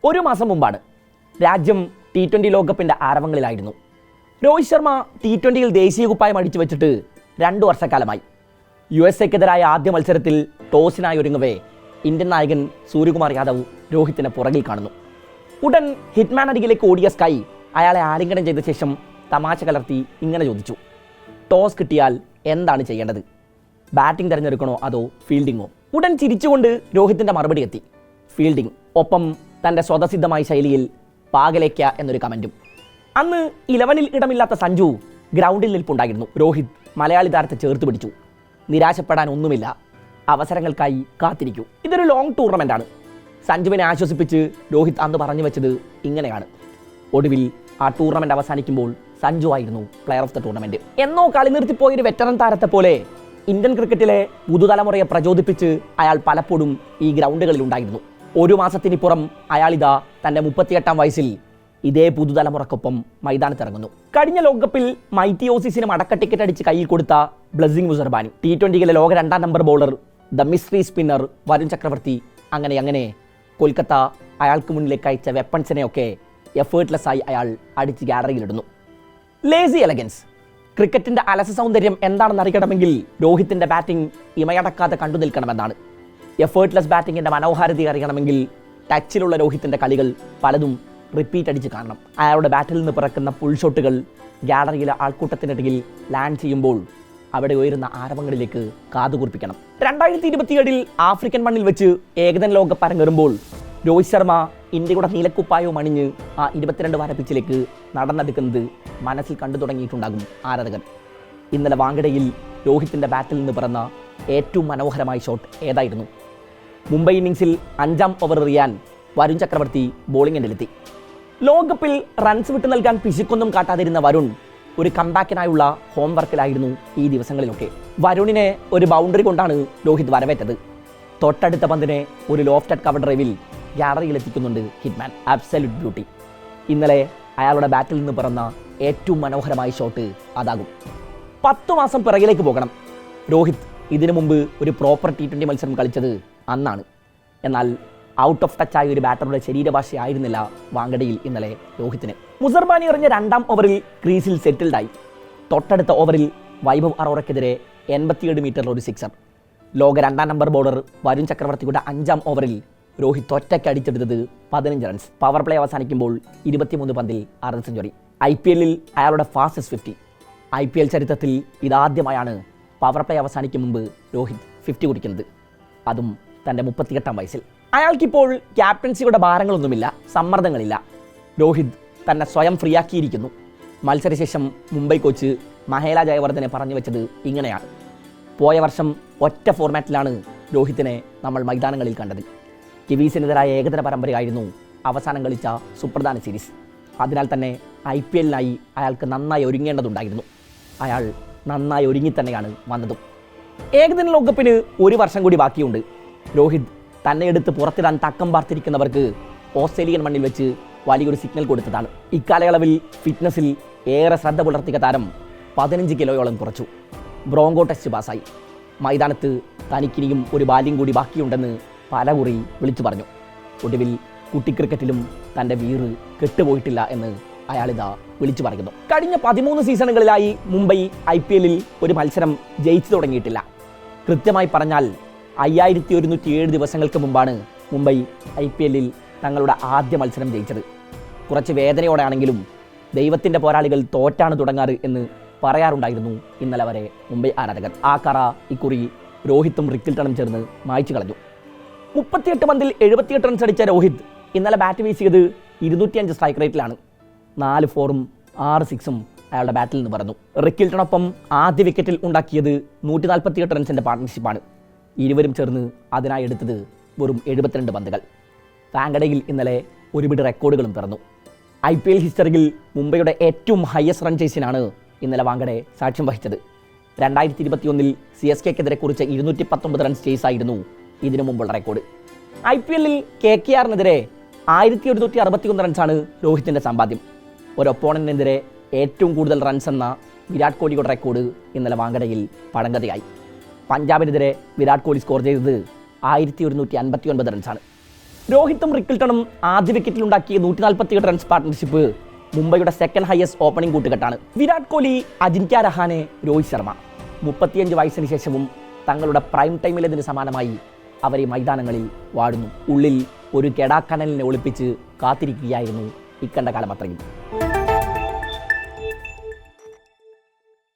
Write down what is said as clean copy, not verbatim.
ഒരു മാസം മുമ്പാണ് രാജ്യം T20 ലോകകപ്പിൻ്റെ ആരവങ്ങളിലായിരുന്നു. രോഹിത് ശർമ്മ T20യിൽ ദേശീയ കുപ്പായം അടിച്ചു വെച്ചിട്ട് 2 വർഷക്കാലമായി. USA-ക്കെതിരായ ആദ്യ മത്സരത്തിൽ ടോസിനായി ഒരുങ്ങവേ ഇന്ത്യൻ നായകൻ സൂര്യകുമാർ യാദവ് രോഹിത്തിനെ പുറകിൽ കാണുന്നു. ഉടൻ ഹിറ്റ്മാൻ അരികിലേക്ക് ഓടിയ സ്കൈ അയാളെ ആലിംഗനം ചെയ്ത ശേഷം തമാശ കലർത്തി ഇങ്ങനെ ചോദിച്ചു, ടോസ് കിട്ടിയാൽ എന്താണ് ചെയ്യേണ്ടത്? ബാറ്റിംഗ് തിരഞ്ഞെടുക്കണോ അതോ ഫീൽഡിങ്ങോ? ഉടൻ ചിരിച്ചുകൊണ്ട് രോഹിത്തിൻ്റെ മറുപടി എത്തി, ഫീൽഡിംഗ്. ഒപ്പം തൻ്റെ സ്വതസിദ്ധമായ ശൈലിയിൽ പാകലേക്ക എന്നൊരു കമൻറ്റും. അന്ന് 11ൽ ഇടമില്ലാത്ത സഞ്ജു ഗ്രൗണ്ടിൽ നിൽപ്പുണ്ടായിരുന്നു. രോഹിത് മലയാളി താരത്തെ ചേർത്ത് പിടിച്ചു. നിരാശപ്പെടാൻ ഒന്നുമില്ല, അവസരങ്ങൾക്കായി കാത്തിരിക്കൂ. ഇതൊരു ലോങ് ടൂർണമെൻ്റാണ്. സഞ്ജുവിനെ ആശ്വസിപ്പിച്ച് രോഹിത് അന്ന് പറഞ്ഞു വെച്ചത് ഇങ്ങനെയാണ്. ഒടുവിൽ ആ ടൂർണമെൻറ്റ് അവസാനിക്കുമ്പോൾ സഞ്ജു ആയിരുന്നു പ്ലെയർ ഓഫ് ദ ടൂർണമെൻറ്റ്. എന്നോ കളി നിർത്തിപ്പോയൊരു വെറ്ററൻ താരത്തെ പോലെ ഇന്ത്യൻ ക്രിക്കറ്റിലെ പുതുതലമുറയെ പ്രചോദിപ്പിച്ച് അയാൾ പലപ്പോഴും ഈ ഗ്രൗണ്ടുകളിൽ ഉണ്ടായിരുന്നു. ഒരു മാസത്തിനിപ്പുറം അയാളിതാ തൻ്റെ 38ാം വയസ്സിൽ ഇതേ പുതുതലമുറക്കൊപ്പം മൈതാനത്തിറങ്ങുന്നു. കഴിഞ്ഞ ലോകകപ്പിൽ മൈറ്റി ഓസീസിന് മടക്ക ടിക്കറ്റ് അടിച്ച് കയ്യിൽ കൊടുത്ത ബ്ലസ്സിംഗ് മുസർബാനി, T20യിലെ ലോക 2ാം number bowler, the mystery spinner Varun Chakravarthy, അങ്ങനെ കൊൽക്കത്ത അയാൾക്ക് മുന്നിലേക്ക് അയച്ച വെപ്പൺസിനെയൊക്കെ എഫേർട്ട്ലെസ്സായി അയാൾ അടിച്ച് ഗാലറിയിലിടുന്നു. Lazy elegance. ക്രിക്കറ്റിൻ്റെ അലസ സൗന്ദര്യം എന്താണെന്ന് അറിയണമെങ്കിൽ രോഹിത്തിൻ്റെ ബാറ്റിംഗ് ഇമയടക്കാതെ കണ്ടു നിൽക്കണമെന്നാണ്. എഫേർട്ട്ലെസ് ബാറ്റിങ്ങിൻ്റെ മനോഹാരിത അറിയണമെങ്കിൽ ടച്ചിലുള്ള രോഹിത്തിൻ്റെ കളികൾ പലതും റിപ്പീറ്റ് അടിച്ച് കാണണം. അയാളുടെ ബാറ്റിൽ നിന്ന് പിറക്കുന്ന പുൾ ഷോട്ടുകൾ ഗാലറിയിലെ ആൾക്കൂട്ടത്തിനിടയിൽ ലാൻഡ് ചെയ്യുമ്പോൾ അവിടെ ഉയരുന്ന ആരവങ്ങളിലേക്ക് കാതുകൂർപ്പിക്കണം. 2027 ആഫ്രിക്കൻ മണ്ണിൽ വെച്ച് ഏകദിന ലോകകപ്പ് അരങ്ങേറുമ്പോൾ രോഹിത് ശർമ്മ ഇന്ത്യയുടെ നീലക്കുപ്പായവും അണിഞ്ഞ് ആ 22 വാര പിച്ചിലേക്ക് നടന്നെടുക്കുന്നത് മനസ്സിൽ കണ്ടു തുടങ്ങിയിട്ടുണ്ടാകും ആരാധകർ. ഇന്നലെ വാങ്കഡയിൽ രോഹിത്തിൻ്റെ ബാറ്റിൽ നിന്ന് പിറന്ന ഏറ്റവും മനോഹരമായ ഷോട്ട് ഏതായിരുന്നു? മുംബൈ ഇന്നിങ്സിൽ 5ാം ഓവർ എറിയാൻ വരുൺ ചക്രവർത്തി ബോളിംഗ് എൻഡിലെത്തി. ലോകകപ്പിൽ റൺസ് വിട്ടു നൽകാൻ പിശുക്കൊന്നും കാട്ടാതിരുന്ന വരുൺ ഒരു കംബാക്കിനായുള്ള ഹോംവർക്കിലായിരുന്നു ഈ ദിവസങ്ങളിലൊക്കെ. വരുണിനെ ഒരു ബൗണ്ടറി കൊണ്ടാണ് രോഹിത് വരവേറ്റത്. തൊട്ടടുത്ത പന്തിനെ ഒരു ലോഫ്റ്റഡ് കവർ ഡ്രൈവിൽ ഗാലറിയിലെത്തിക്കുന്നുണ്ട് ഹിറ്റ്മാൻ. Absolute beauty. ഇന്നലെ അയാളുടെ ബാറ്റിൽ നിന്ന് പിറന്ന ഏറ്റവും മനോഹരമായ ഷോട്ട് അതാകും. 10 മാസം പിറകിലേക്ക് പോകണം. രോഹിത് ഇതിനു മുമ്പ് ഒരു പ്രോപ്പർ T20 മത്സരം കളിച്ചത് അന്നാണ്. എന്നാൽ ഔട്ട് ഓഫ് ടച്ച് ആയ ഒരു ബാറ്ററുടെ ശരീരഭാഷയായിരുന്നില്ല വാങ്കഡയിൽ ഇന്നലെ രോഹിത്തിന്. മുസർബാനി എറിഞ്ഞ 2ാം ഓവറിൽ ക്രീസിൽ സെറ്റിൽഡായി. തൊട്ടടുത്ത ഓവറിൽ വൈഭവ് അറോറയ്ക്കെതിരെ 87 മീറ്ററിൽ ഒരു സിക്സർ. ലോക 2ാം നമ്പർ ബൗളർ വരുൺ ചക്രവർത്തിയുടെ 5ാം ഓവറിൽ രോഹിത് ഒറ്റയ്ക്ക് അടിച്ചെടുത്തത് 15 റൺസ്. പവർ പ്ലേ അവസാനിക്കുമ്പോൾ 23 പന്തിൽ 6 സെഞ്ചുറി. IPL-ൽ അയാളുടെ ഫാസ്റ്റസ്റ്റ് 50. IPL ചരിത്രത്തിൽ ഇതാദ്യമായാണ് പവർ പ്ലേ അവസാനിക്കും മുമ്പ് രോഹിത് 50 കുടിക്കുന്നത്, അതും തൻ്റെ 38ാം വയസ്സിൽ. അയാൾക്കിപ്പോൾ ക്യാപ്റ്റൻസിയുടെ ഭാരങ്ങളൊന്നുമില്ല, സമ്മർദ്ദങ്ങളില്ല. രോഹിത് തന്നെ സ്വയം ഫ്രീയാക്കിയിരിക്കുന്നു. മത്സരശേഷം മുംബൈ കോച്ച് മഹേല ജയവർദ്ധനെ പറഞ്ഞു വെച്ചത് ഇങ്ങനെയാണ്, പോയ വർഷം ഒറ്റ ഫോർമാറ്റിലാണ് രോഹിത്തിനെ നമ്മൾ മൈതാനങ്ങളിൽ കണ്ടത്. കിവീസിനെതിരായ ഏകദിന പരമ്പരയായിരുന്നു അവസാനം കളിച്ച സുപ്രധാന സീരീസ്. അതിനാൽ തന്നെ IPL-നായി അയാൾക്ക് നന്നായി ഒരുങ്ങേണ്ടതുണ്ടായിരുന്നു. അയാൾ നന്നായി ഒരുങ്ങി തന്നെയാണ് വന്നതും. ഏകദിന ലോകകപ്പിന് 1 വർഷം കൂടി ബാക്കിയുണ്ട്. രോഹിത് തന്നെ എടുത്ത് പുറത്തിടാൻ തക്കം പാർത്തിരിക്കുന്നവർക്ക് ഓസ്ട്രേലിയൻ മണ്ണിൽ വെച്ച് വലിയൊരു സിഗ്നൽ കൊടുത്തതാണ്. ഇക്കാലയളവിൽ ഫിറ്റ്നസിൽ ഏറെ ശ്രദ്ധ പുലർത്തിയ താരം 15 കിലോയോളം കുറച്ചു. ബ്രോങ്കോ ടെസ്റ്റ് പാസ്സായി. മൈതാനത്ത് തനിക്കിനിയും ഒരു ബാല്യം കൂടി ബാക്കിയുണ്ടെന്ന് പലകുറി വിളിച്ചു പറഞ്ഞു. ഒടുവിൽ കുട്ടി ക്രിക്കറ്റിലും തൻ്റെ വീറ് കെട്ടുപോയിട്ടില്ല എന്ന് അയാളിതാ വിളിച്ചു പറയുന്നു. കഴിഞ്ഞ 13 സീസണുകളിലായി മുംബൈ IPL-ൽ ഒരു മത്സരം ജയിച്ചു തുടങ്ങിയിട്ടില്ല. കൃത്യമായി പറഞ്ഞാൽ 5107 ദിവസങ്ങൾക്ക് മുമ്പാണ് മുംബൈ IPL-ൽ തങ്ങളുടെ ആദ്യ മത്സരം ജയിച്ചത്. കുറച്ച് വേദനയോടെയാണെങ്കിലും ദൈവത്തിൻ്റെ പോരാളികൾ തോറ്റാണ് തുടങ്ങാറ് എന്ന് പറയാറുണ്ടായിരുന്നു ഇന്നലെ വരെ മുംബൈ ആരാധകർ. ആ കറ ഇക്കുറി രോഹിത്തും റിക്കിൾട്ടണും ചേർന്ന് മായ്ച്ചു കളഞ്ഞു. 38 പന്തിൽ 78 റൺസ് അടിച്ച രോഹിത് ഇന്നലെ ബാറ്റ് വീശിയത് 205 സ്ട്രൈക്ക് റേറ്റിലാണ്. 4 4-ഉം 6 6-ഉം അയാളുടെ ബാറ്റിൽ നിന്ന് പറഞ്ഞു. റിക്കിൾട്ടണൊപ്പം ആദ്യ വിക്കറ്റിൽ ഉണ്ടാക്കിയത് 148 റൺസിൻ്റെ പാർട്ട്ണർഷിപ്പാണ്. ഇരുവരും ചേർന്ന് അതിനായി എടുത്തത് വെറും 72 പന്തുകൾ. വാങ്കഡയിൽ ഇന്നലെ ഒരുപിടി റെക്കോർഡുകളും പിറന്നു. IPL ഹിസ്റ്ററിയിൽ മുംബൈയുടെ ഏറ്റവും ഹയസ്റ്റ് റൺ ചേസിനാണ് ഇന്നലെ വാങ്കഡെ സാക്ഷ്യം വഹിച്ചത്. 2021-ൽ CSK-ക്കെതിരെ കുറിച്ച 219 റൺസ് ചേസായിരുന്നു ഇതിനു മുമ്പുള്ള റെക്കോർഡ്. IPL-ൽ KKR-നെതിരെ 1161 റൺസാണ് രോഹിത്തിൻ്റെ സമ്പാദ്യം. ഒരു ഒപ്പോണന്റിനെതിരെ ഏറ്റവും കൂടുതൽ റൺസ് എന്ന വിരാട് കോഹ്ലിയുടെ റെക്കോർഡ് ഇന്നലെ വാങ്കഡയിൽ പഴങ്കഥയായി. പഞ്ചാബിനെതിരെ വിരാട് കോഹ്ലി സ്കോർ ചെയ്തത് 1159 റൺസാണ്. രോഹിത്തും റിക്കിൾട്ടണും ആദ്യ വിക്കറ്റിലുണ്ടാക്കിയ 147 റൺസ് പാർട്ട്ണർഷിപ്പ് മുംബൈയുടെ സെക്കൻഡ് ഹയസ്റ്റ് ഓപ്പണിംഗ് കൂട്ടുകെട്ടാണ്. വിരാട് കോഹ്ലി, അജിൻക്യ രഹാനെ, രോഹിത് ശർമ്മ 35 വയസ്സിന് ശേഷവും തങ്ങളുടെ പ്രൈം ടൈമിലേതിന് സമാനമായി അവരെ മൈതാനങ്ങളിൽ വാഴുന്നു. ഉള്ളിൽ ഒരു കെടാക്കനലിനെ ഒളിപ്പിച്ച് കാത്തിരിക്കുകയായിരുന്നു ഇക്കണ്ട കാലം അത്രയും.